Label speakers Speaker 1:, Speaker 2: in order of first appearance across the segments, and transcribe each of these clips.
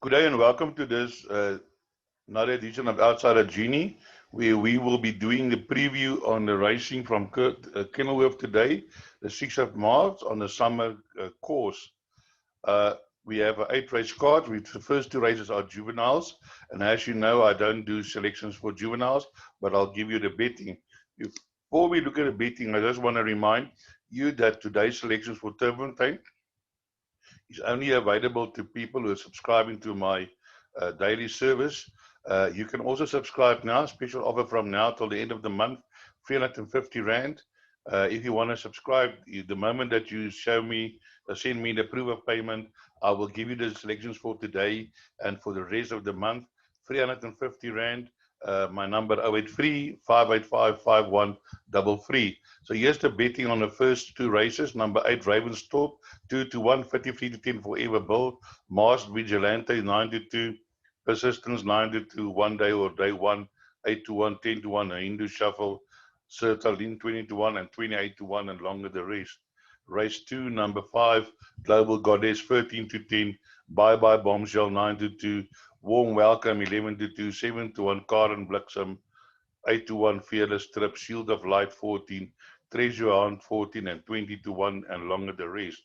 Speaker 1: Good day and welcome to this another edition of Outside of Genie, where we will be doing the preview on the racing from Kenilworth today, the 6th of March on the summer course. Uh, we have 8 race cards. The first 2 races are juveniles, and as you know, I don't do selections for juveniles, but I'll give you the betting. Before we look at the betting, I just want to remind you that today's selections for Turff is only available to people who are subscribing to my daily service. You can also subscribe now, special offer from now till the end of the month, 350 Rand. If you want to subscribe, the moment that you send me the proof of payment, I will give you the selections for today and for the rest of the month, 350 Rand. My number 083 585 5133. So here's the betting on the first 2 races. Number 8, Ravenstorp, 2-1, 53-10 Forever Bill. Mars Vigilante, 9-2. Persistence, 9-2. One Day or Day 1, 8-1, 10-1. Hindu Shuffle, Sertaline, 20-1 and 28-1, and longer the race. Race 2, number 5, Global Goddess, 13-10. Bye Bye Bombshell, 9-2. Warm Welcome, 11-2. 7-1, Karen Bliksem, 8-1, Fearless Trip. Shield of Light, 14. Treasure Hunt, 14 and 20-1, and longer the race.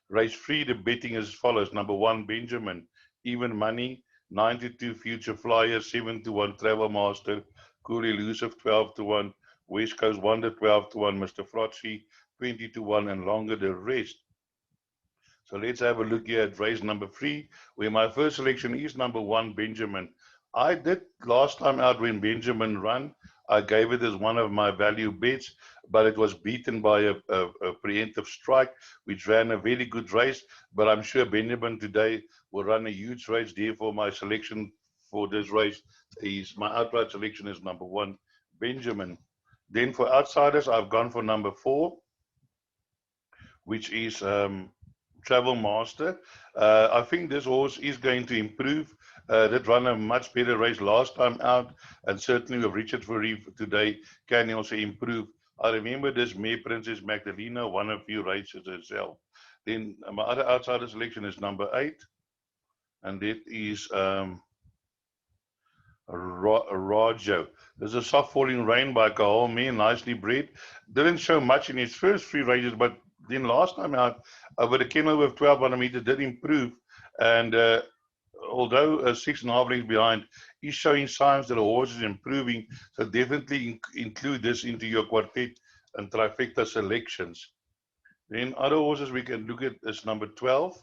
Speaker 1: Race 3, the betting is as follows. Number 1, Benjamin, Even Money, 9-2, Future Flyer, 7-1, Travel Master, Cool Elusive, 12-1, West Coast Wonder, 12-1, Mr. Frotzy, 20-1, and longer the rest. So let's have a look here at race number 3, where my first selection is number 1, Benjamin. I did last time out when Benjamin ran. I gave it as one of my value bets, but it was beaten by a preemptive strike, which ran a very good race. But I'm sure Benjamin today will run a huge race. Therefore, my selection for this race my outright selection is number 1, Benjamin. Then for outsiders, I've gone for number 4, which is Travel Master. I think this horse is going to improve. Did run a much better race last time out, and certainly with Richard Fourie today, can also improve. I remember this mare, Princess Magdalena, won a few races herself. Then my other outsider selection is number 8, and that is Rajo. There's a soft falling rain by Kahol Mare, nicely bred. Didn't show much in his first 3 races, but then last time out, over the Kenilworth 1200 meters, did improve. And although 6.5 lengths behind, he's showing signs that the horse is improving. So definitely include this into your quartet and trifecta selections. Then other horses we can look at is number 12,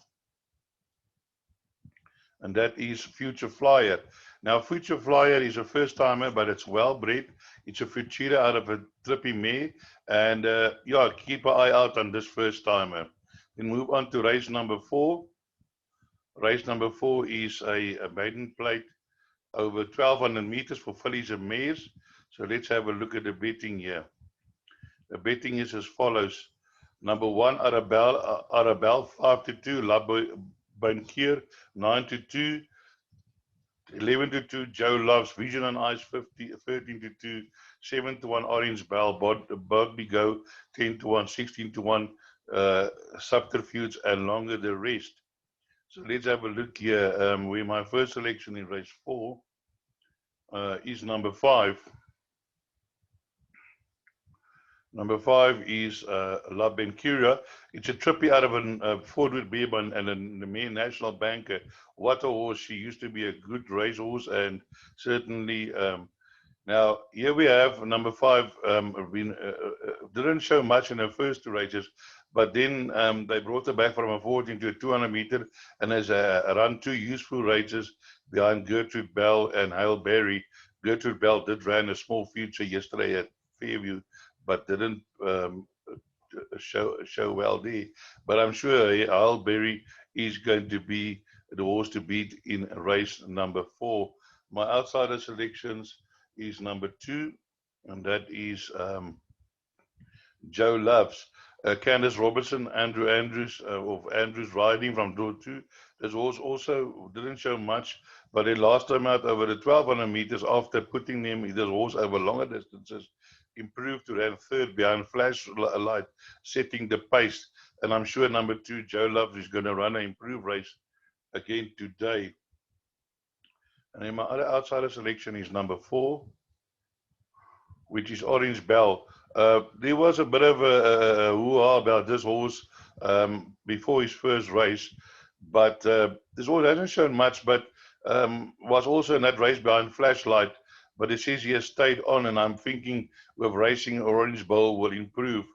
Speaker 1: and that is Future Flyer. Now, Future Flyer is a first-timer, but it's well-bred. It's a Futura out of a trippy mare, and yeah, keep an eye out on this first-timer. Then move on to race number 4. Race number 4 is a maiden plate over 1,200 meters for fillies and mares. So let's have a look at the betting here. The betting is as follows. Number 1, Arabelle, 5-2, La Bankier, 9-2, 11-2, Joe Loves, Vision and Eyes, 13-2, 7-1, Orange Bell, Bugby Go, 10-1, 16-1, Subterfuge, and longer the rest. So let's have a look here. Where my first selection in race 4 is number 5. Number 5 is La Bencura. It's a trippy out of a Fordwood Beerman and the Mayor National Banker. What a horse. She used to be a good racehorse, and certainly now here we have number 5. Didn't show much in her first 2 races, but then they brought her back from a 14 to a 200 meter and has run 2 useful races behind Gertrude Bell and Hale Berry. Gertrude Bell did run a small future yesterday at Fairview, but didn't show well there. But I'm sure Hale Berry is going to be the horse to beat in race number 4. My outsider selections is number 2, and that is Joe Loves. Candace Robertson, Andrew Andrews of Andrews Riding from draw 2. This horse also didn't show much, but then last time out over the 1,200 meters, after putting this horse over longer distances, improved to run 3rd behind Flashlight, setting the pace. And I'm sure number 2, Joe Loves, is going to run an improved race again today. And then my other outsider selection is number 4, which is Orange Bell. There was a bit of a hoo-ha about this horse before his first race, but this horse hasn't shown much, but was also in that race behind Flashlight. But it says he has stayed on, and I'm thinking with racing, Orange Bell will improve.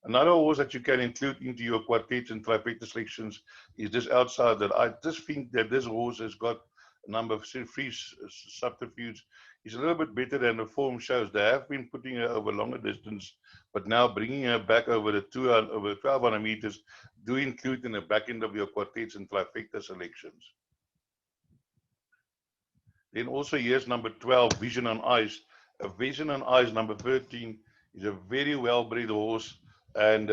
Speaker 1: Another horse that you can include into your quartet and trifecta selections is this outsider. I just think that this horse has got a number of free subterfuge. He's a little bit better than the form shows. They have been putting her over longer distance, but now bringing her back over the 1200 meters, do include in the back end of your quartets and trifecta selections. Then also here's number 12, Vision on Ice. A Vision on Ice, number 13, is a very well-bred horse. And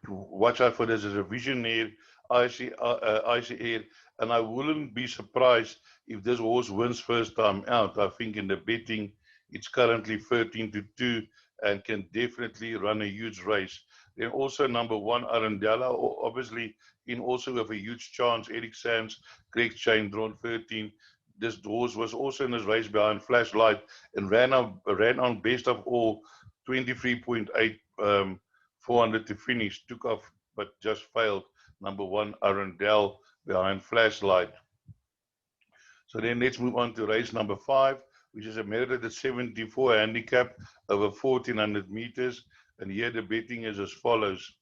Speaker 1: watch out for this as a Visionaire, icy air. And I wouldn't be surprised if this horse wins first time out. I think in the betting, it's currently 13-2 and can definitely run a huge race. Then also number 1, Arundella, obviously in also with a huge chance. Eric Sands, Greg Chain, drawn 13. This horse was also in this race behind Flashlight and ran on best of all, 23.8, 400 to finish, took off but just failed. Number 1, Arundel behind Flashlight. So then let's move on to race number 5, which is a merited 74 handicap over 1400 meters. And here the betting is as follows.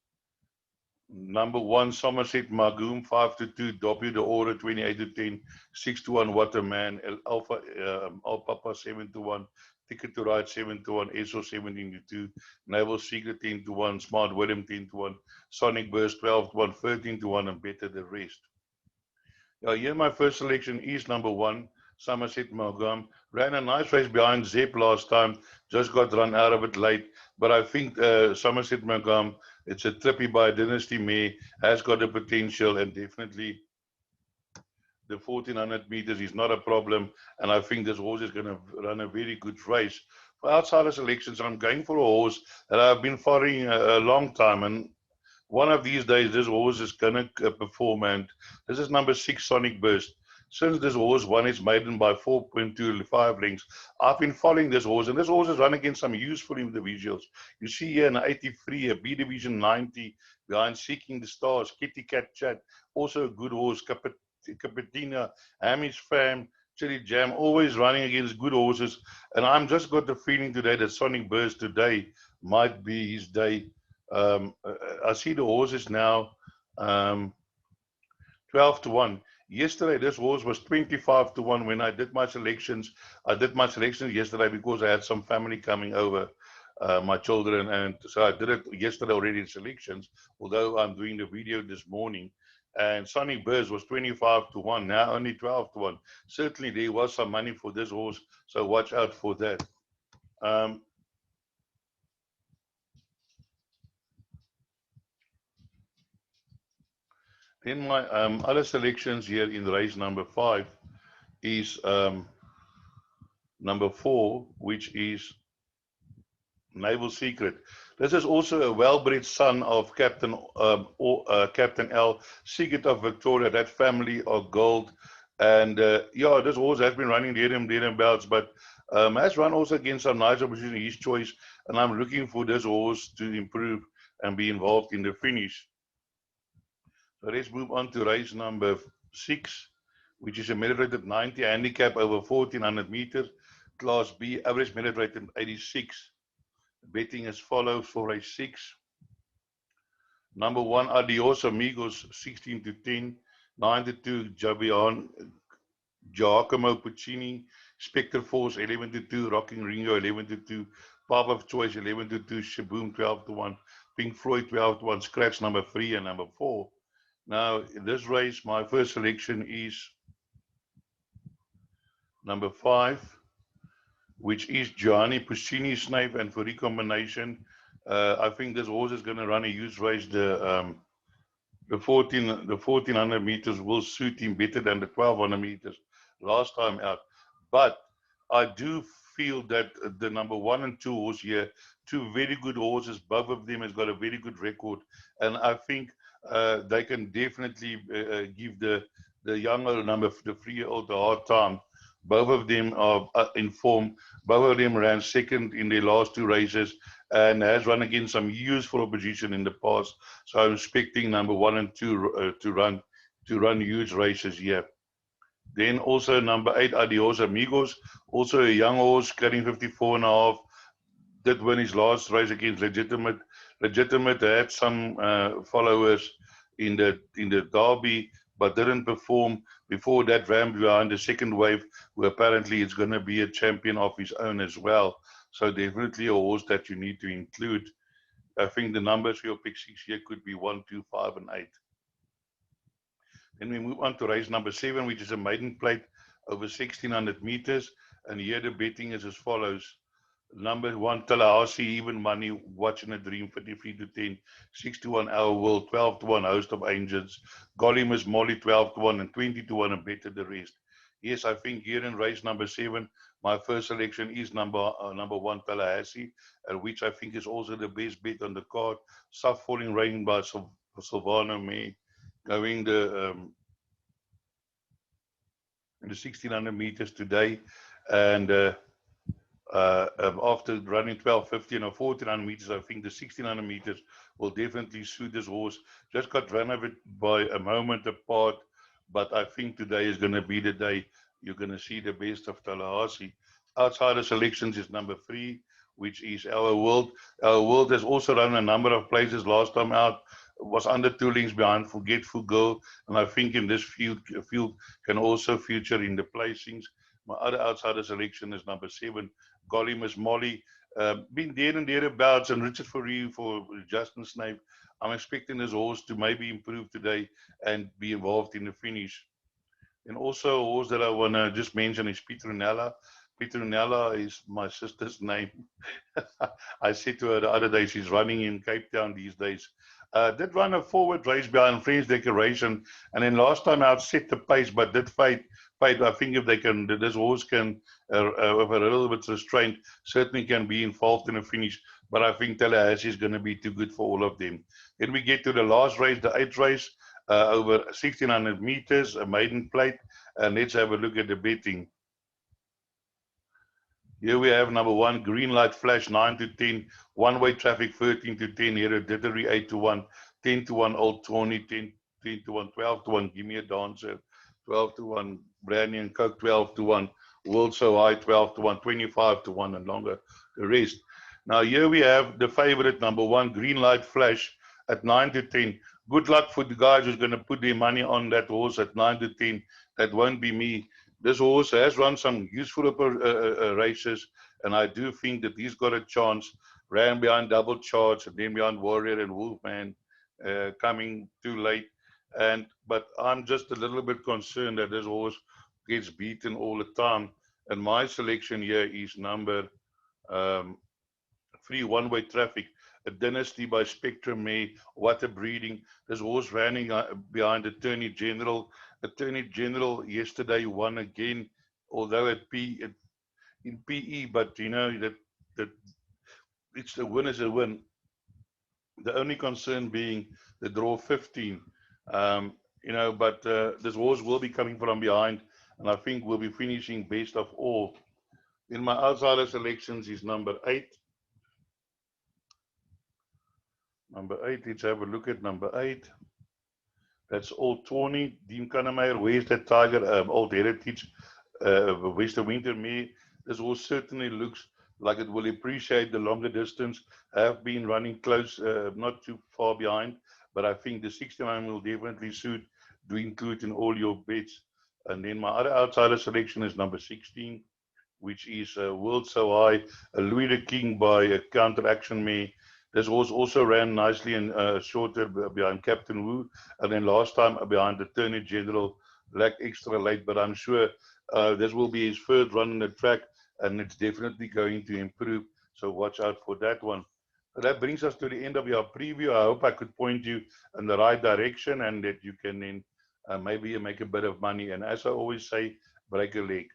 Speaker 1: Number 1, Somerset Magoom, 5-2, W the Order, 28-10, 6-1, Waterman, Alpha Alpapa, 7-1, Ticket to Ride, 7-1, ESO, 17-2, Naval Secret, 10-1, Smart William, 10-1, Sonic Burst, 12-1, 13-1, and better the rest. Here my first selection is number 1, Somerset Magoom. Ran a nice race behind Zep last time, just got run out of it late. But I think Somerset Magoom, it's a trippy by Dynasty Mare, has got the potential, and definitely the 1400 meters is not a problem. And I think this horse is going to run a very good race. For outsider selections, I'm going for a horse that I've been following a long time. And one of these days, this horse is going to perform. And this is number 6, Sonic Burst. Since this horse won its maiden by 4.25 lengths, I've been following this horse, and this horse has run against some useful individuals. You see here in 83, a B Division 90, behind Seeking the Stars, Kitty Cat Chat, also a good horse, Capitina, Hamish Fam, Chili Jam, always running against good horses. And I'm just got the feeling today that Sonic Burst today might be his day. I see the horses now 12-1. Yesterday, this horse was 25-1 when I did my selections. I did my selections yesterday because I had some family coming over, my children, and so I did it yesterday already in selections, although I'm doing the video this morning. And Sonic Burst was 25-1, now only 12-1. Certainly there was some money for this horse, so watch out for that. Then my other selections here in race number 5 is number 4, which is Naval Secret. This is also a well-bred son of Captain L, Secret of Victoria. That family of gold. And yeah, this horse has been running there and belts, but has run also against some nice opposition, his choice. And I'm looking for this horse to improve and be involved in the finish. So let's move on to race number 6, which is a merit rated 90 handicap over 1400 meters, Class B, average merit rated 86. Betting as follows for race 6. Number 1, Adios Amigos, 16-10, 9-2, Giacomo Puccini, Spectre Force, 11-2, Rocking Ringo, 11-2, Pop of Choice, 11-2, Shaboom, 12-1, Pink Floyd, 12-1, Scratch number 3 and number 4. Now, in this race, my first selection is number 5, which is Gianni Puccini Snape, and for recombination, I think this horse is going to run a huge race. The 1400 meters will suit him better than the 1200 meters last time out. But I do feel that the number 1 and 2 horse here, 2 very good horses, both of them has got a very good record, and I think they can definitely give the younger number, the 3-year-old, a hard time. Both of them are in form. Both of them ran second in their last two races and has run against some useful opposition in the past. So I'm expecting number 1 and 2 to run huge races here. Then also number 8, Adios Amigos, also a young horse carrying 54.5. Did win his last race against Legitimate. Legitimate had some followers in the derby, but didn't perform. Before that, ran behind the second wave, where apparently it's going to be a champion of his own as well. So definitely a horse that you need to include. I think the numbers for your pick 6 here could be 1, 2, 5, and 8. Then we move on to race number 7, which is a maiden plate over 1,600 meters. And here the betting is as follows. Number 1, Tallahassee, even money, Watching a Dream, 53 to 10, 6 to 1, Our World, 12 to 1, Host of Angels, Golly Miss Molly, 12 to 1, and 20 to 1, and better the rest. Yes, I think here in race number 7, my first selection is number 1, Tallahassee, which I think is also the best bet on the card. Soft Falling Rain by Silvano May, going the 1,600 meters today, and after running 12, 15, or 1,400 meters, I think the 1,600 meters will definitely suit this horse. Just got run of it by a moment apart, but I think today is going to be the day you're going to see the best of Tallahassee. Outside the selections is number 3, which is Our World. Our World has also run a number of places last time out, was under 2 lengths behind Forgetful Girl, and I think in this field can also feature in the placings. My other outsider selection is number 7, Golly Miss Molly. Been there and thereabouts, and Richard Fourie for Justin Snape. I'm expecting this horse to maybe improve today and be involved in the finish. And also a horse that I want to just mention is Petronella. Petronella is my sister's name. I said to her the other day, she's running in Cape Town these days. Did run a forward race behind French Decoration, and then last time out set the pace, but did fight. I think if they can, this horse can, with a little bit restraint, certainly can be involved in a finish. But I think Tallahassee is going to be too good for all of them. Then we get to the last race, the 8th race, over 1,600 meters, a maiden plate, and let's have a look at the betting. Here we have number 1, Green Light Flash, 9 to 10, One-Way Traffic, 13 to 10, Hereditary, 8 to 1, 10 to 1, Old Tawny, 10 to 1, 12 to 1, Give Me a Dancer, 12 to 1, Brandy and Coke, 12 to 1, World So High, 12 to 1, 25 to 1, and longer the rest. Now here we have the favorite, number 1, Green Light Flash, at 9 to 10. Good luck for the guys who's going to put their money on that horse at 9 to 10. That won't be me. This horse has run some useful races, and I do think that he's got a chance. Ran behind Double Charge, and then behind Warrior and Wolfman, coming too late. But I'm just a little bit concerned that this horse gets beaten all the time. And my selection here is number 3, One-Way Traffic, a Dynasty by Spectrum May. What a breeding. This horse running behind Attorney General. Attorney General yesterday won again, although in PE, but you know that it's a win is a win. The only concern being the draw 15. But this horse will be coming from behind, and I think we'll be finishing best of all. In my outsider selections is number 8. Number 8, let's have a look at number 8. That's Old Tawny, Dean Kannemeyer. Where's that Tiger? Old Heritage, Western Winter May. This horse certainly looks like it will appreciate the longer distance. Have been running close, not too far behind, but I think the 69 will definitely suit to include in all your bets. And then my other outsider selection is number 16, which is World So High, Louis the King by Counteraction May. This horse also ran nicely and shorter behind Captain Wu, and then last time behind Attorney General, lacked extra late, but I'm sure this will be his first run on the track, and it's definitely going to improve, so watch out for that one. So that brings us to the end of your preview. I hope I could point you in the right direction and that you can then maybe make a bit of money, and as I always say, break a leg.